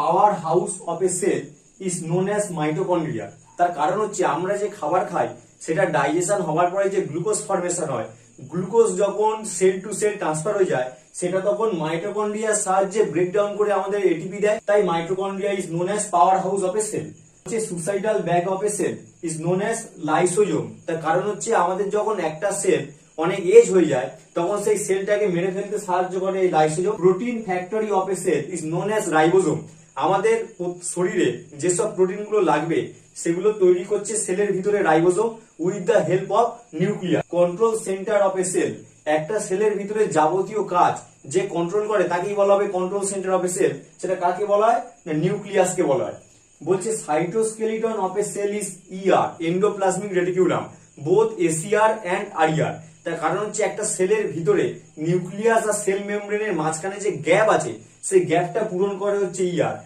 Power house of a cell is known as mitochondria. তার কারণ হচ্ছে আমরা যে খাবার খাই সেটা ডাইজেশন হওয়ার পরে যে গ্লুকোজ ফর্মেশন হয়, গ্লুকোজ যখন সেল টু সেল ট্রান্সফার হয়ে যায় সেটা তখন মাইটোকন্ড্রিয়ার সাহায্যে ব্রেকডাউন করে আমাদের এটিপি দেয়। তাই mitochondria is known as power house of a cell. হচ্ছে suicidal bag of a cell is known as lysosome. তার কারণ হচ্ছে আমাদের যখন একটা সেল অনেক এজ হয়ে যায় তখন সেই সেলটাকে মেরে ফেলতে সাহায্য করে এই lysosome. Protein factory of a cell is known as ribosome. আমাদের শরীরে যেসব প্রোটিন গুলো লাগবে সেগুলো তৈরি করছে সেলের ভিতরে ribosome with the help of nucleus. Control centre of a cell, একটা সেলের ভিতরে যাবতীয় কাজ যে কন্ট্রোল করে তাকেই বলা হবে control centre of a cell. সেটা কাকে বলা হয়? নিউক্লিয়াসকে বলা হয়। বলছে cytoskeleton of a cell is ER, endoplasmic reticulum, both SER and RER. তার কারণ হচ্ছে একটা সেলের ভিতরে নিউক্লিয়াস আর সেল মেমব্রেনের মাঝখানে যে গ্যাপ আছে সেই গ্যাপটা পূরণ করে হচ্ছে ইআর।